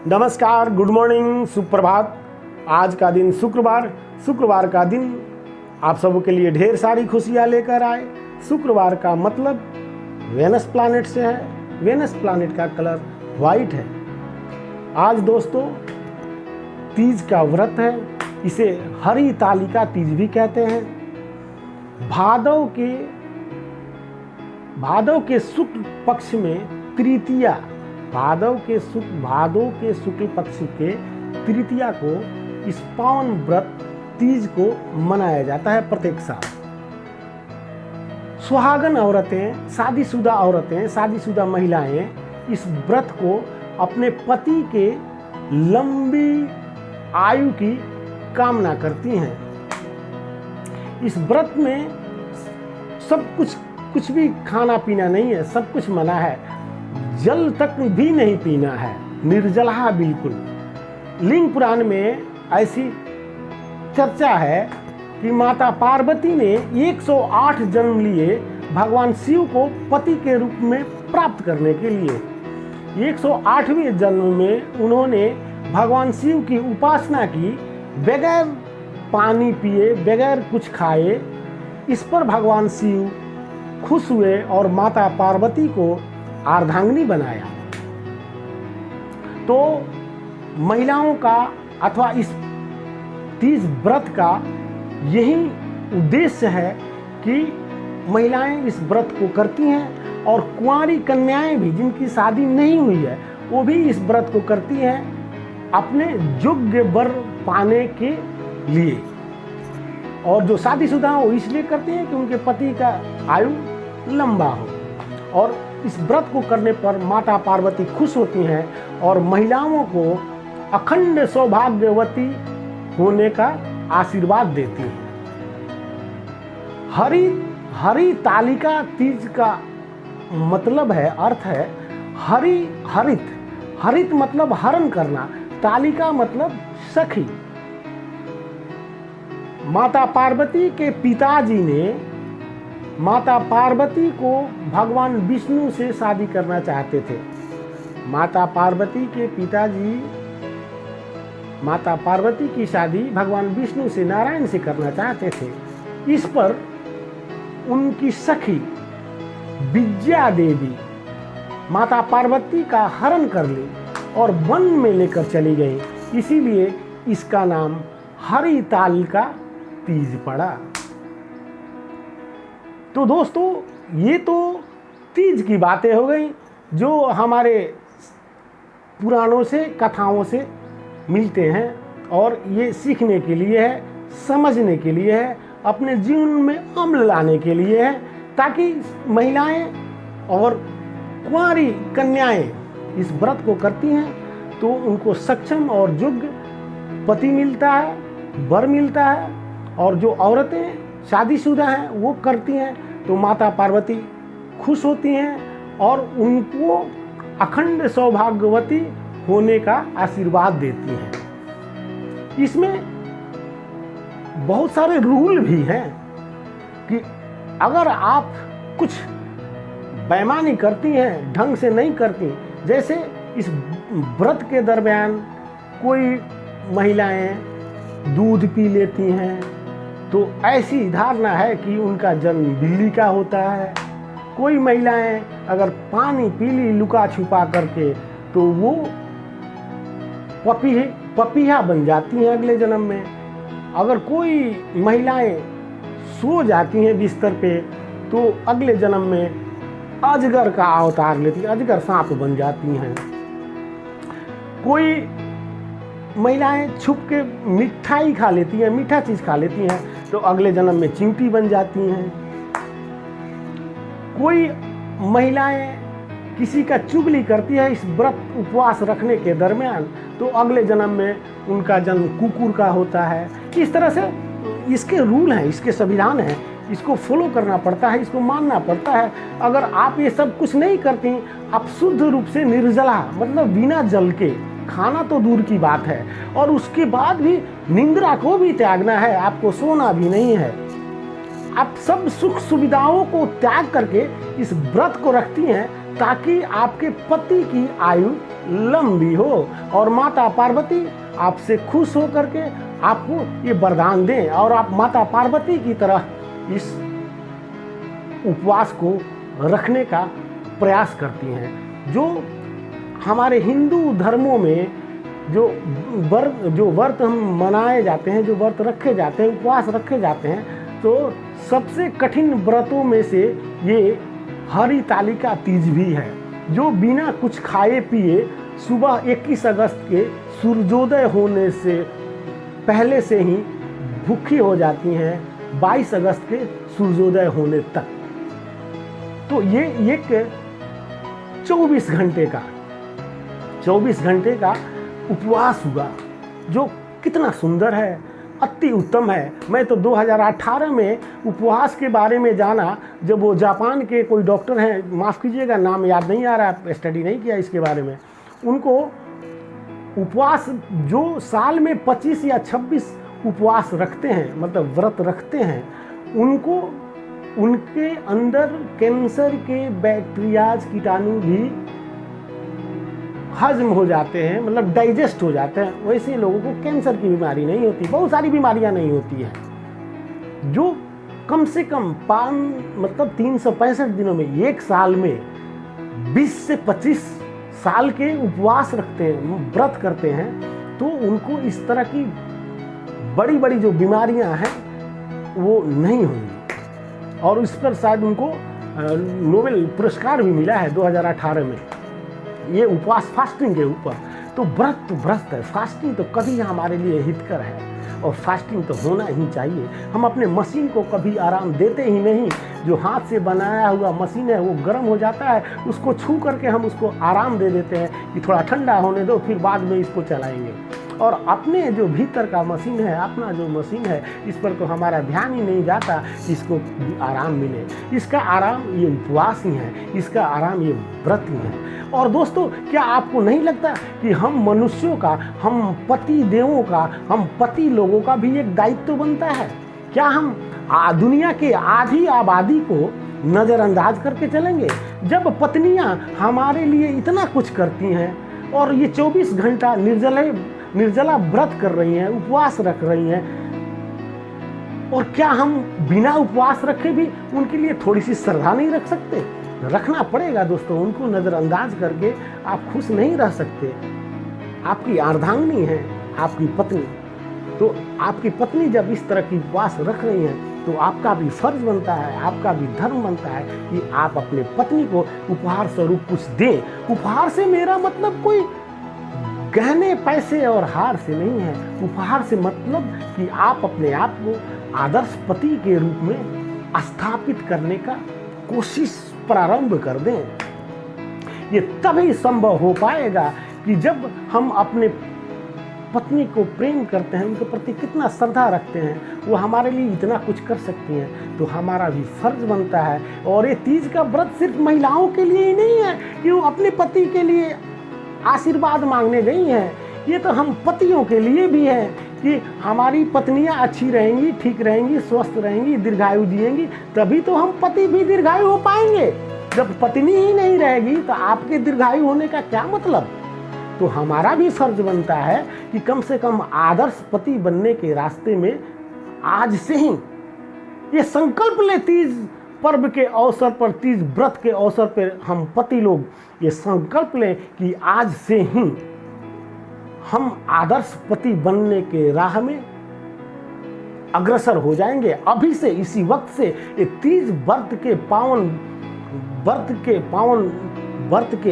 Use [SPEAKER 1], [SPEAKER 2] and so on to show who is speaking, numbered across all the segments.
[SPEAKER 1] नमस्कार, good morning, सुप्रभात। आज का दिन शुक्रवार का दिन आप सबों के लिए ढेर सारी खुशियाँ लेकर आए। शुक्रवार का मतलब वेनस प्लैनेट से है। वेनस प्लैनेट का कलर वाइट है। आज दोस्तों तीज का व्रत है। इसे हरि तालिका तीज भी कहते हैं। भादव के शुक्ल पक्ष में तृतीया, भादव के शुक्ल पक्ष के तृतीया को इस पावन व्रत तीज को मनाया जाता है प्रत्येक साल। सुहागन औरतें, शादीशुदा महिलाएं इस व्रत को अपने पति के लंबी आयु की कामना करती हैं। इस व्रत में सब कुछ भी खाना पीना नहीं है, सब कुछ मना है। जल तक भी नहीं पीना है, निर्जला बिल्कुल। लिंग पुराण में ऐसी चर्चा है कि माता पार्वती ने 108 जन्म लिए भगवान शिव को पति के रूप में प्राप्त करने के लिए। 108वें जन्म में उन्होंने भगवान शिव की उपासना की, बगैर पानी पिए, बगैर कुछ खाए। इस पर भगवान शिव खुश हुए और माता पार्वती को अर्धांगिनी बनाया। तो महिलाओं का अथवा इस तीज व्रत का यही उद्देश्य है कि महिलाएं इस व्रत को करती हैं और कुंवारी कन्याएं भी जिनकी शादी नहीं हुई है वो भी इस व्रत को करती हैं अपने योग्य वर पाने के लिए। और जो शादीशुदा हो इसलिए करते हैं कि उनके पति का आयु लंबा हो। और इस व्रत को करने पर माता पार्वती खुश होती हैं और महिलाओं को अखंड सौभाग्यवती होने का आशीर्वाद देती हैं। हरि तालिका तीज का मतलब है, अर्थ है हरित मतलब हरण करना, तालिका मतलब सखी। माता पार्वती के पिताजी ने माता पार्वती को भगवान विष्णु से शादी करना चाहते थे। माता पार्वती के पिताजी माता पार्वती की शादी भगवान विष्णु से, नारायण से करना चाहते थे। इस पर उनकी सखी विद्या देवी माता पार्वती का हरण कर ली और वन में लेकर चली गई। इसीलिए इसका नाम हरि तालिका तीज पड़ा। तो दोस्तों ये तो तीज की बातें हो गई जो हमारे पुराणों से, कथाओं से मिलते हैं और ये सीखने के लिए है, समझने के लिए है, अपने जीवन में अमल लाने के लिए है, ताकि महिलाएं और कुंवारी कन्याएं इस व्रत को करती हैं तो उनको सक्षम और योग्य पति मिलता है, वर मिलता है। और जो औरतें शादीशुदा हैं वो करती हैं तो माता पार्वती खुश होती हैं और उनको अखंड सौभाग्यवती होने का आशीर्वाद देती हैं। इसमें बहुत सारे रूल भी हैं कि अगर आप कुछ बेईमानी करती हैं, ढंग से नहीं करती, जैसे इस व्रत के दरमियान कोई महिलाएं दूध पी लेती हैं तो ऐसी धारणा है कि उनका जन्म बिल्ली का होता है। कोई महिलाएं अगर पानी पी ली लुका छुपा करके तो वो पपीहा बन जाती हैं अगले जन्म में। अगर कोई महिलाएं सो जाती हैं बिस्तर पे तो अगले जन्म में अजगर का अवतार लेती हैं, अजगर सांप बन जाती हैं। कोई महिलाएं छुप के मिठाई खा लेती हैं, मीठा चीज़ खा लेती हैं तो अगले जन्म में चींटी बन जाती हैं। कोई महिलाएं किसी का चुगली करती है इस व्रत उपवास रखने के दरमियान तो अगले जन्म में उनका जन्म कुकुर का होता है। इस तरह से इसके रूल हैं, इसके संविधान हैं, इसको फॉलो करना पड़ता है, इसको मानना पड़ता है। अगर आप ये सब कुछ नहीं करती, आप शुद्ध रूप से निर्जला मतलब बिना जल के, खाना तो दूर की बात है और उसके बाद भी निंद्रा को भी त्यागना है, आपको सोना भी नहीं है। आप सब सुख सुविधाओं को त्याग करके इस व्रत को रखती हैं ताकि आपके पति की आयु लंबी हो और माता पार्वती आपसे खुश हो करके आपको ये वरदान दें और आप माता पार्वती की तरह इस उपवास को रखने का प्रयास करती हैं। जो हमारे हिंदू धर्मों में जो व्रत हम मनाए जाते हैं, जो व्रत रखे जाते हैं, उपवास रखे जाते हैं, तो सबसे कठिन व्रतों में से ये हरितालिका तीज भी है, जो बिना कुछ खाए पिए सुबह 21 अगस्त के सूर्योदय होने से पहले से ही भूखी हो जाती हैं 22 अगस्त के सूर्योदय होने तक। तो ये एक 24 घंटे का उपवास हुआ, जो कितना सुंदर है, अति उत्तम है। मैं तो 2018 में उपवास के बारे में जाना, जब वो जापान के कोई डॉक्टर हैं, माफ़ कीजिएगा नाम याद नहीं आ रहा, स्टडी नहीं किया इसके बारे में, उनको उपवास जो साल में 25 या 26 उपवास रखते हैं, मतलब व्रत रखते हैं, उनको उनके अंदर कैंसर के बैक्टीरियाज कीटाणु भी हजम हो जाते हैं, मतलब डाइजेस्ट हो जाते हैं। वैसे लोगों को कैंसर की बीमारी नहीं होती, बहुत सारी बीमारियां नहीं होती है। जो कम से कम 365 दिनों में, एक साल में 20 से 25 साल के उपवास रखते हैं, व्रत करते हैं, तो उनको इस तरह की बड़ी बड़ी जो बीमारियां हैं वो नहीं होंगी। और इस पर शायद उनको नोबेल पुरस्कार भी मिला है 2018 में, ये उपवास फास्टिंग के ऊपर। तो व्रत है, फास्टिंग तो कभी हमारे लिए हितकर है और फास्टिंग तो होना ही चाहिए। हम अपने मशीन को कभी आराम देते ही नहीं। जो हाथ से बनाया हुआ मशीन है वो गर्म हो जाता है, उसको छू करके हम उसको आराम दे देते हैं कि थोड़ा ठंडा होने दो, फिर बाद में इसको चलाएंगे। और अपने जो भीतर का मशीन है, अपना जो मशीन है, इस पर तो हमारा ध्यान ही नहीं जाता कि इसको आराम मिले। इसका आराम ये उपवास ही है, इसका आराम ये व्रत ही है। और दोस्तों, क्या आपको नहीं लगता कि हम मनुष्यों का, हम पति देवों का, हम पति लोगों का भी एक दायित्व बनता है? क्या हम दुनिया के आधी आबादी को नज़रअंदाज करके चलेंगे? जब पत्नियां हमारे लिए इतना कुछ करती हैं और ये 24 घंटा निर्जला व्रत कर रही हैं, उपवास रख रही हैं, और क्या हम बिना उपवास रखे भी उनके लिए थोड़ी सी श्रद्धा नहीं रख सकते? रखना पड़ेगा दोस्तों। उनको नज़रअंदाज करके आप खुश नहीं रह सकते। आपकी अर्धांगिनी है आपकी पत्नी, तो आपकी पत्नी जब इस तरह की उपवास रख रही हैं, तो आपका भी फर्ज बनता है, आपका भी धर्म बनता है कि आप अपने पत्नी को उपहार स्वरूप कुछ दें। उपहार से मेरा मतलब कोई गहने, पैसे और हार से नहीं है। उपहार से मतलब कि आप अपने आप को आदर्श पति के रूप में स्थापित करने का कोशिश प्रारंभ कर दें। ये तभी संभव हो पाएगा कि जब हम अपने पत्नी को प्रेम करते हैं, उनके प्रति कितना श्रद्धा रखते हैं, वो हमारे लिए इतना कुछ कर सकती हैं, तो हमारा भी फर्ज बनता है। और ये तीज का व्रत सिर्फ महिलाओं के लिए ही नहीं है कि वो अपने पति के लिए आशीर्वाद मांगने गई हैं, ये तो हम पतियों के लिए भी है कि हमारी पत्नियां अच्छी रहेंगी, ठीक रहेंगी, स्वस्थ रहेंगी, दीर्घायु जिएंगी, तभी तो हम पति भी दीर्घायु हो पाएंगे। जब पत्नी ही नहीं रहेगी तो आपके दीर्घायु होने का क्या मतलब? तो हमारा भी फर्ज बनता है कि कम से कम आदर्श पति बनने के रास्ते में आज से ही ये संकल्प ले, तीज पर्व के अवसर पर, तीज व्रत के अवसर पर हम पति लोग ये संकल्प लें कि आज से ही हम आदर्श पति बनने के राह में अग्रसर हो जाएंगे। अभी से, इसी वक्त से ये तीज व्रत के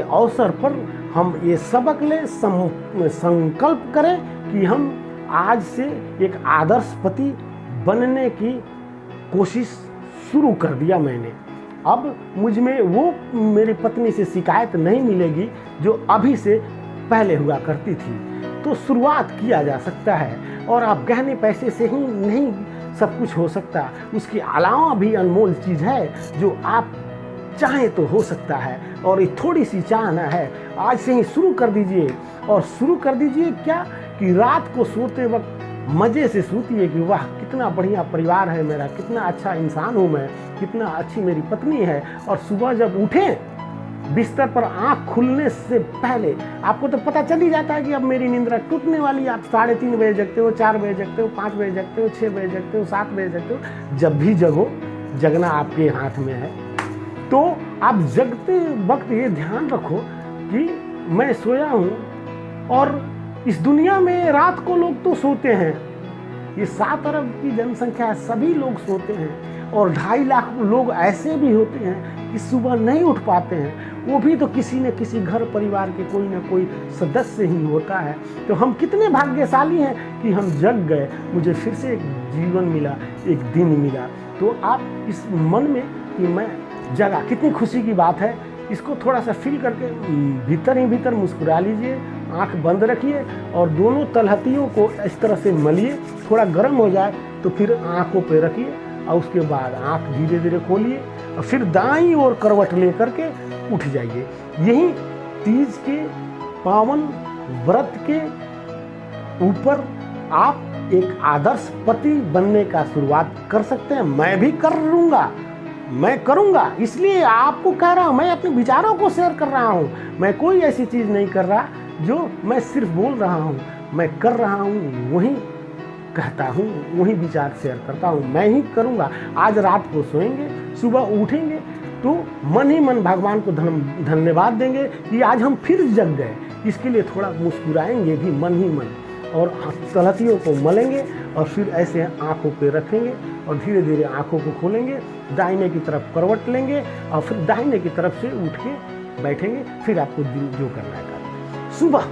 [SPEAKER 1] अवसर पर हम ये सबक लें, संकल्प करें कि हम आज से एक आदर्श पति बनने की कोशिश शुरू कर दिया मैंने। अब मुझ में वो मेरी पत्नी से शिकायत नहीं मिलेगी जो अभी से पहले हुआ करती थी। तो शुरुआत किया जा सकता है। और आप गहने पैसे से ही नहीं सब कुछ हो सकता, उसके अलावा भी अनमोल चीज़ है जो आप चाहें तो हो सकता है। और ये थोड़ी सी चाहना है, आज से ही शुरू कर दीजिए। और शुरू कर दीजिए क्या कि रात को सोते वक्त मज़े से सूतिए कि वाह कितना बढ़िया परिवार है मेरा, कितना अच्छा इंसान हूँ मैं, कितना अच्छी मेरी पत्नी है। और सुबह जब उठें बिस्तर पर आँख खुलने से पहले आपको तो पता चल ही जाता है कि अब मेरी निंद्रा टूटने वाली है। आप 3:30 बजे जगते हो, 4 बजे जगते हो, 5 बजे जगते हो, 6 बजे जगते हो, 7 बजे जगते हो, जब भी जगो जगना आपके हाथ में है। तो आप जगते वक्त ये ध्यान रखो कि मैं सोया हूँ और इस दुनिया में रात को लोग तो सोते हैं, ये 7 अरब की जनसंख्या है, सभी लोग सोते हैं। और 2.5 लाख लोग ऐसे भी होते हैं कि सुबह नहीं उठ पाते हैं, वो भी तो किसी न किसी घर परिवार के कोई ना कोई सदस्य ही होता है। तो हम कितने भाग्यशाली हैं कि हम जग गए, मुझे फिर से एक जीवन मिला, एक दिन मिला। तो आप इस मन में कि मैं जगा, कितनी खुशी की बात है, इसको थोड़ा सा फील करके भीतर ही भीतर मुस्कुरा लीजिए, आंख बंद रखिए और दोनों तलहटियों को इस तरह से मलिए। थोड़ा गर्म हो जाए तो फिर आंखों पे रखिए और उसके बाद आंख धीरे धीरे खोलिए और फिर दाईं ओर करवट ले करके उठ जाइए। यही तीज के पावन व्रत के ऊपर आप एक आदर्श पति बनने का शुरुआत कर सकते हैं। मैं भी मैं करूँगा, इसलिए आपको कह रहा हूँ, मैं अपने विचारों को शेयर कर रहा हूँ। मैं कोई ऐसी चीज़ नहीं कर रहा जो मैं सिर्फ बोल रहा हूँ, मैं कर रहा हूँ, वही कहता हूँ, वही विचार शेयर करता हूँ। मैं ही करूँगा। आज रात को सोएंगे, सुबह उठेंगे तो मन ही मन भगवान को धन्यवाद देंगे कि आज हम फिर जग गए। इसके लिए थोड़ा मुस्कुराएंगे भी मन ही मन और तलहटियों को मलेंगे और फिर ऐसे आंखों पे रखेंगे और धीरे धीरे आंखों को खोलेंगे, दाहिने की तरफ करवट लेंगे और फिर दाहिने की तरफ से उठ के बैठेंगे। फिर आपको दिन जो करना है करें। सुबह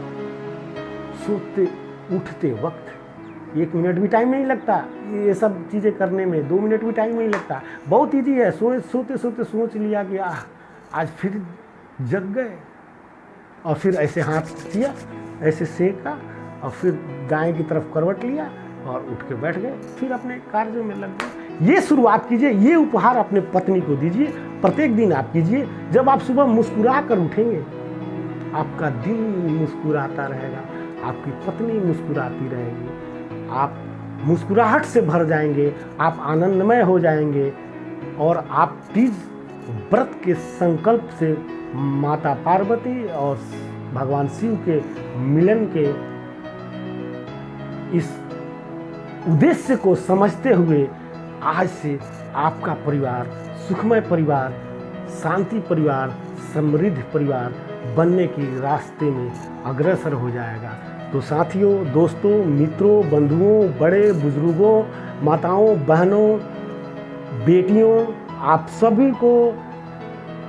[SPEAKER 1] सोते उठते वक्त 1 मिनट भी टाइम नहीं लगता, ये सब चीज़ें करने में 2 मिनट भी टाइम नहीं लगता, बहुत ईजी है। सोते सोते सोच लिया कि आज फिर जग गए और फिर ऐसे हाथ किया, ऐसे सेका और फिर दाएं की तरफ करवट लिया और उठ के बैठ गए, फिर अपने कार्यों में लग गए। ये शुरुआत कीजिए, ये उपहार अपने पत्नी को दीजिए, प्रत्येक दिन आप कीजिए। जब आप सुबह मुस्कुरा कर उठेंगे, आपका दिन मुस्कुराता रहेगा, आपकी पत्नी मुस्कुराती रहेगी, आप मुस्कुराहट से भर जाएंगे, आप आनंदमय हो जाएंगे और आप तीज व्रत के संकल्प से माता पार्वती और भगवान शिव के मिलन के इस उद्देश्य को समझते हुए आज से आपका परिवार सुखमय परिवार, शांति परिवार, समृद्ध परिवार बनने के रास्ते में अग्रसर हो जाएगा। तो साथियों, दोस्तों, मित्रों, बंधुओं, बड़े बुजुर्गों, माताओं, बहनों, बेटियों, आप सभी को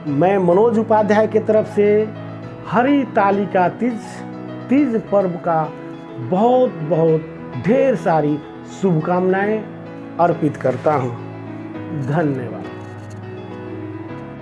[SPEAKER 1] मैं मनोज उपाध्याय की तरफ से हरितालिका तीज पर्व का बहुत बहुत ढेर सारी शुभकामनाएं अर्पित करता हूं। धन्यवाद।